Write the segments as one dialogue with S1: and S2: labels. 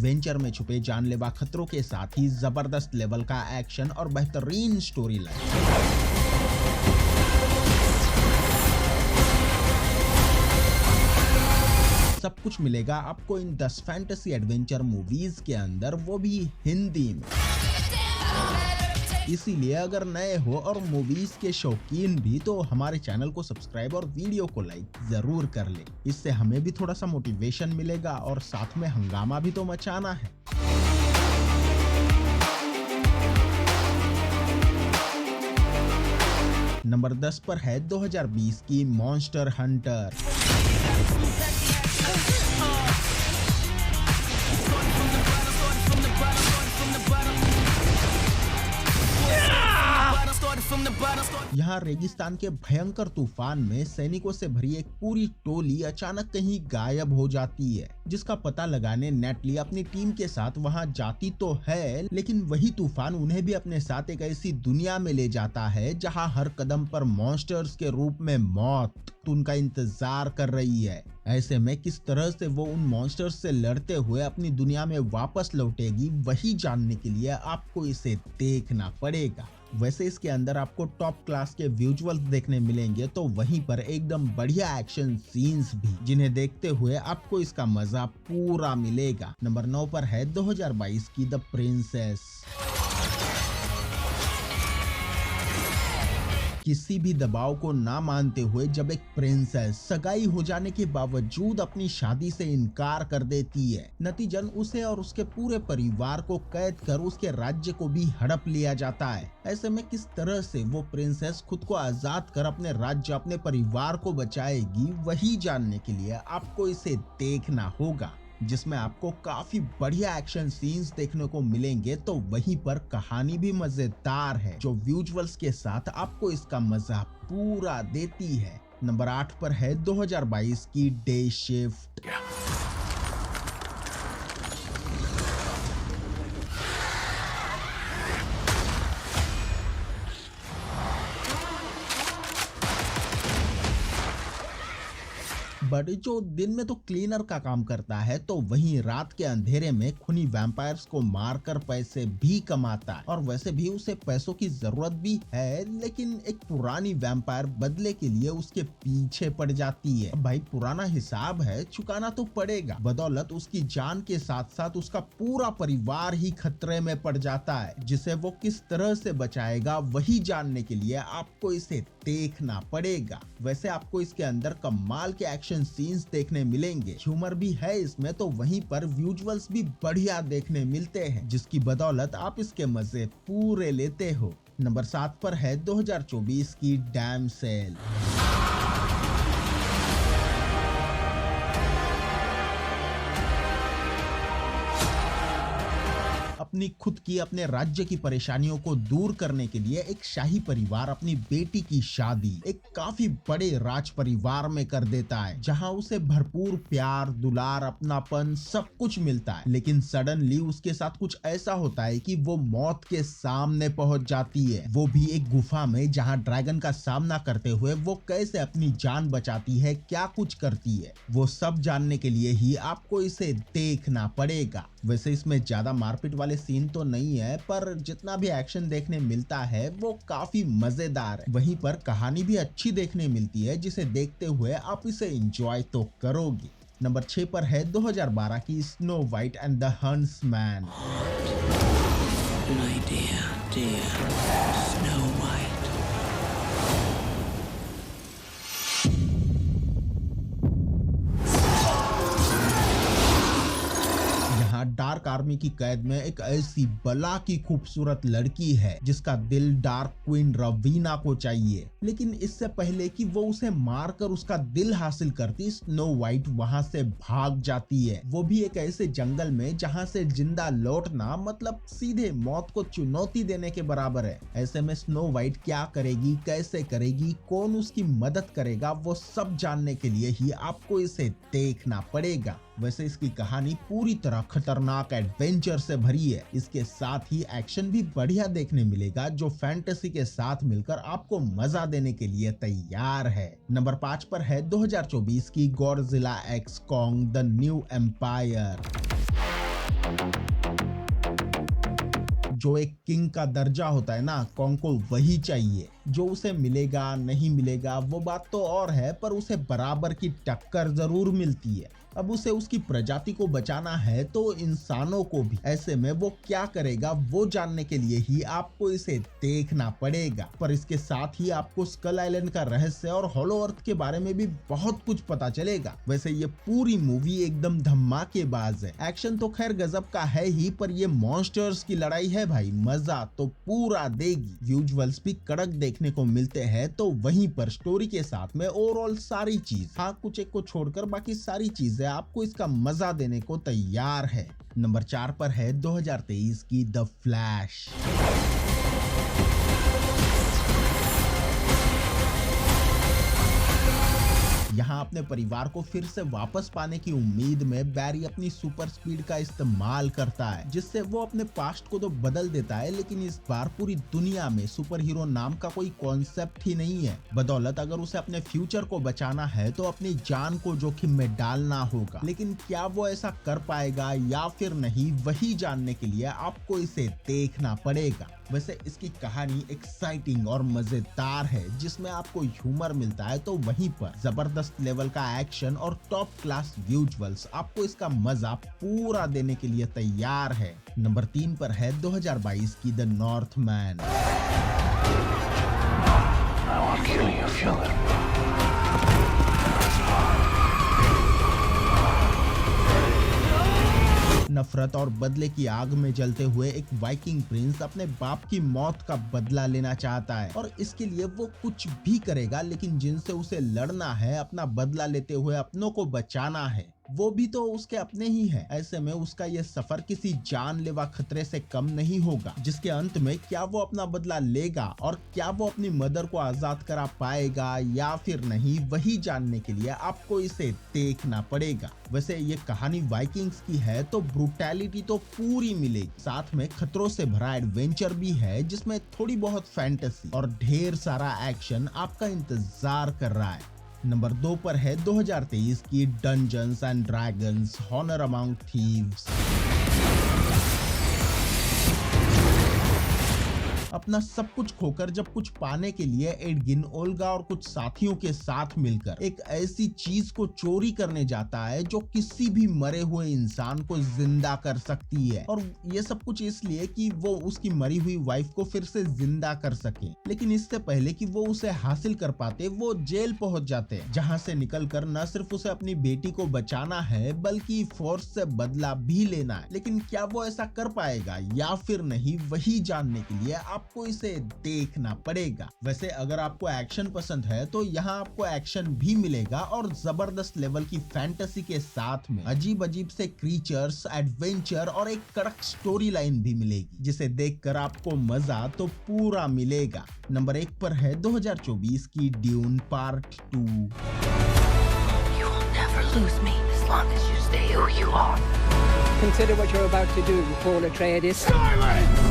S1: Adventure में छुपे जानलेवा खतरों के साथ ही जबरदस्त लेवल का एक्शन और बेहतरीन स्टोरी लाइन। सब कुछ मिलेगा आपको इन 10 फैंटेसी एडवेंचर मूवीज के अंदर, वो भी हिंदी में। इसीलिए अगर नए हो और मूवीज के शौकीन भी, तो हमारे चैनल को सब्सक्राइब और वीडियो को लाइक जरूर कर ले। इससे हमें भी थोड़ा सा मोटिवेशन मिलेगा और साथ में हंगामा भी तो मचाना है। नंबर 10 पर है 2020 की मॉन्स्टर हंटर। यहाँ रेगिस्तान के भयंकर तूफान में सैनिकों से भरी एक पूरी टोली अचानक कहीं गायब हो जाती है, जिसका पता लगाने नेटली अपनी टीम के साथ वहाँ जाती तो है, लेकिन वही तूफान उन्हें भी अपने साथ एक ऐसी दुनिया में ले जाता है जहाँ हर कदम पर मॉन्स्टर्स के रूप में मौत उनका इंतजार कर रही है। ऐसे में किस तरह से वो उन मॉन्स्टर्स से लड़ते हुए अपनी दुनिया में वापस लौटेगी, वही जानने के लिए आपको इसे देखना पड़ेगा। वैसे इसके अंदर आपको टॉप क्लास के विजुअल्स देखने मिलेंगे, तो वहीं पर एकदम बढ़िया एक्शन सीन्स भी, जिन्हें देखते हुए आपको इसका मजा पूरा मिलेगा। नंबर 9 पर है 2022 की द प्रिंसेस। किसी भी दबाव को ना मानते हुए जब एक प्रिंसेस सगाई हो जाने के बावजूद अपनी शादी से इनकार कर देती है, नतीजन उसे और उसके पूरे परिवार को कैद कर उसके राज्य को भी हड़प लिया जाता है। ऐसे में किस तरह से वो प्रिंसेस खुद को आजाद कर अपने राज्य, अपने परिवार को बचाएगी, वही जानने के लिए आपको इसे देखना होगा, जिसमें आपको काफी बढ़िया एक्शन सीन्स देखने को मिलेंगे। तो वहीं पर कहानी भी मजेदार है, जो विजुअल्स के साथ आपको इसका मजा पूरा देती है। नंबर 8 पर है 2022 की डे शिफ्ट। बट जो दिन में तो क्लीनर का काम करता है, तो वहीं रात के अंधेरे में खूनी वैम्पायर्स को मारकर पैसे भी कमाता है। और वैसे भी उसे पैसों की जरूरत भी है, लेकिन एक पुरानी वैम्पायर बदले के लिए उसके पीछे पड़ जाती है। भाई पुराना हिसाब है, चुकाना तो पड़ेगा। बदौलत उसकी जान के साथ साथ उसका पूरा परिवार ही खतरे में पड़ जाता है, जिसे वो किस तरह से बचाएगा, वही जानने के लिए आपको इसे देखना पड़ेगा। वैसे आपको इसके अंदर कमाल के एक्शन सीन्स देखने मिलेंगे, ह्यूमर भी है इसमें, तो वहीं पर विजुअल्स भी बढ़िया देखने मिलते हैं, जिसकी बदौलत आप इसके मजे पूरे लेते हो। नंबर 7 पर है 2024 की डैमसेल। अपनी खुद की, अपने राज्य की परेशानियों को दूर करने के लिए एक शाही परिवार अपनी बेटी की शादी एक काफी बड़े राज परिवार में कर देता है, जहां उसे भरपूर प्यार, दुलार, अपनापन सब कुछ मिलता है। लेकिन सडनली उसके साथ कुछ ऐसा होता है कि वो मौत के सामने पहुंच जाती है, वो भी एक गुफा में, जहां ड्रैगन का सामना करते हुए वो कैसे अपनी जान बचाती है, क्या कुछ करती है, वो सब जानने के लिए ही आपको इसे देखना पड़ेगा। वैसे इसमें ज्यादा मारपीट वाले सीन तो नहीं है, पर जितना भी एक्शन देखने मिलता है वो काफी मजेदार है। वहीं पर कहानी भी अच्छी देखने मिलती है, जिसे देखते हुए आप इसे एंजॉय तो करोगे। नंबर 6 पर है 2012 की snow white and the huntsman. My dear, dear Snow White. Dark army की कैद में एक ऐसी बला की खूबसूरत लड़की है, जिसका दिल डार्क क्वीन रवीना को चाहिए, लेकिन इससे पहले कि वो उसे मारकर उसका दिल हासिल करती, स्नो वाइट वहां से भाग जाती है, वो भी एक ऐसे जंगल में जहां से जिंदा लौटना मतलब सीधे मौत को चुनौती देने के बराबर है। ऐसे में स्नो वाइट क्या करेगी, कैसे करेगी, कौन उसकी मदद करेगा, वो सब जानने के लिए ही आपको इसे देखना पड़ेगा। वैसे इसकी कहानी पूरी तरह खतरनाक एडवेंचर से भरी है। इसके साथ ही एक्शन भी बढ़िया देखने मिलेगा, जो फैंटेसी के साथ मिलकर आपको मजा देने के लिए तैयार है। नंबर 5 पर है 2024 की Godzilla x Kong the new empire. जो एक किंग का दर्जा होता है ना, कॉन्ग को वही चाहिए। जो उसे मिलेगा नहीं मिलेगा वो बात तो और है, पर उसे बराबर की टक्कर जरूर मिलती है। अब उसे उसकी प्रजाति को बचाना है तो इंसानों को भी। ऐसे में वो क्या करेगा वो जानने के लिए ही आपको इसे देखना पड़ेगा। पर इसके साथ ही आपको स्कल आइलैंड का रहस्य और हॉलो अर्थ के बारे में भी बहुत कुछ पता चलेगा। वैसे ये पूरी मूवी एकदम धमाकेबाज है। एक्शन तो खैर गजब का है ही, पर ये मॉन्स्टर्स की लड़ाई है भाई, मजा तो पूरा देगी। विजुअल्स भी कड़क देखने को मिलते हैं, तो वहीं पर स्टोरी के साथ में ओवरऑल सारी चीज, हाँ कुछ एक को छोड़कर बाकी सारी चीजें आपको इसका मजा देने को तैयार है। नंबर 4 पर है 2023 की द फ्लैश। यहाँ अपने परिवार को फिर से वापस पाने की उम्मीद में बैरी अपनी सुपर स्पीड का इस्तेमाल करता है, जिससे वो अपने पास्ट को तो बदल देता है, लेकिन इस बार पूरी दुनिया में सुपर हीरो नाम का कोई कॉन्सेप्ट ही नहीं है। बदौलत अगर उसे अपने फ्यूचर को बचाना है तो अपनी जान को जोखिम में डालना होगा, लेकिन क्या वो ऐसा कर पाएगा या फिर नहीं, वही जानने के लिए आपको इसे देखना पड़ेगा। वैसे इसकी कहानी एक्साइटिंग और मजेदार है, जिसमें आपको ह्यूमर मिलता है, तो वहीं पर जबरदस्त लेवल का एक्शन और टॉप क्लास विजुअल्स आपको इसका मजा पूरा देने के लिए तैयार है। नंबर 3 पर है 2022 की द नॉर्थमैन। नफरत और बदले की आग में जलते हुए एक वाइकिंग प्रिंस अपने बाप की मौत का बदला लेना चाहता है, और इसके लिए वो कुछ भी करेगा, लेकिन जिनसे उसे लड़ना है, अपना बदला लेते हुए अपनों को बचाना है, वो भी तो उसके अपने ही है। ऐसे में उसका ये सफर किसी जानलेवा खतरे से कम नहीं होगा, जिसके अंत में क्या वो अपना बदला लेगा और क्या वो अपनी मदर को आजाद करा पाएगा या फिर नहीं, वही जानने के लिए आपको इसे देखना पड़ेगा। वैसे ये कहानी वाइकिंग्स की है, तो ब्रूटैलिटी तो पूरी मिलेगी, साथ में खतरों से भरा एडवेंचर भी है, जिसमें थोड़ी बहुत फैंटेसी और ढेर सारा एक्शन आपका इंतजार कर रहा है। नंबर 2 पर है 2023 की Dungeons and Dragons honour among thieves. अपना सब कुछ खोकर जब कुछ पाने के लिए एडगिन, ओल्गा और कुछ साथियों के साथ मिलकर एक ऐसी चीज को चोरी करने जाता है जो किसी भी मरे हुए इंसान को जिंदा कर सकती है, और ये सब कुछ इसलिए कि वो उसकी मरी हुई वाइफ को फिर से जिंदा कर सके। लेकिन इससे पहले कि वो उसे हासिल कर पाते, वो जेल पहुंच जाते हैं, जहां से निकलकर न सिर्फ उसे अपनी बेटी को बचाना है बल्कि फोर्स से बदला भी लेना है। लेकिन क्या वो ऐसा कर पाएगा या फिर नहीं, वही जानने के लिए आपको इसे देखना पड़ेगा। वैसे अगर आपको एक्शन पसंद है तो यहाँ आपको एक्शन भी मिलेगा, और जबरदस्त लेवल की फैंटेसी के साथ में अजीब अजीब से क्रीचर्स, एडवेंचर और एक कड़क स्टोरी लाइन भी मिलेगी, जिसे देखकर आपको मजा तो पूरा मिलेगा। नंबर 1 पर है 2024 की dune part 2।
S2: You will never lose me as long as you stay who you are. Consider what you're about to do, Paul Atreides. Silence!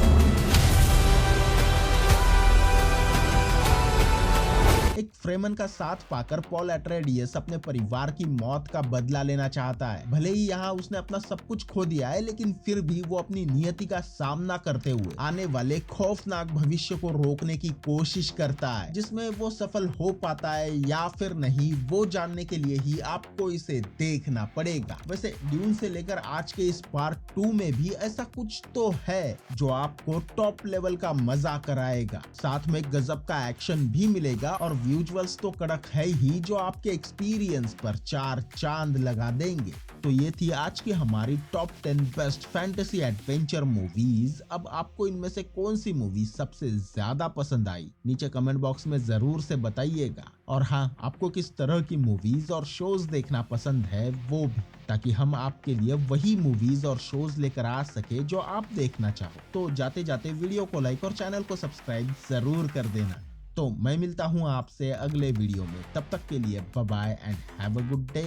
S1: एक फ्रेमन का साथ पाकर पॉल एट्रेडियस अपने परिवार की मौत का बदला लेना चाहता है। भले ही यहाँ उसने अपना सब कुछ खो दिया है, लेकिन फिर भी वो अपनी नियति का सामना करते हुए आने वाले खौफनाक भविष्य को रोकने की कोशिश करता है। जिसमें वो सफल हो पाता है या फिर नहीं, वो जानने के लिए ही आपको इसे देखना पड़ेगा। वैसे ड्यून से लेकर आज के इस पार्ट 2 में भी ऐसा कुछ तो है जो आपको टॉप लेवल का मजा कराएगा। साथ में गजब का एक्शन भी मिलेगा, और विजुअल्स तो कड़क है ही, जो आपके एक्सपीरियंस पर 4 चांद लगा देंगे। तो ये थी आज की हमारी top 10 best fantasy adventure movies. अब आपको इनमें से कौन सी मूवी सबसे ज्यादा पसंद आई, नीचे कमेंट बॉक्स में जरूर से बताइएगा। और हाँ, आपको किस तरह की मूवीज और शोज देखना पसंद है वो भी, ताकि हम आपके लिए वही मूवीज और शोज लेकर आ सके जो आप देखना चाहो। तो जाते जाते वीडियो को लाइक और चैनल को सब्सक्राइब जरूर कर देना। तो मैं मिलता हूँ आपसे अगले वीडियो में, तब तक के लिए bye bye and have a good day.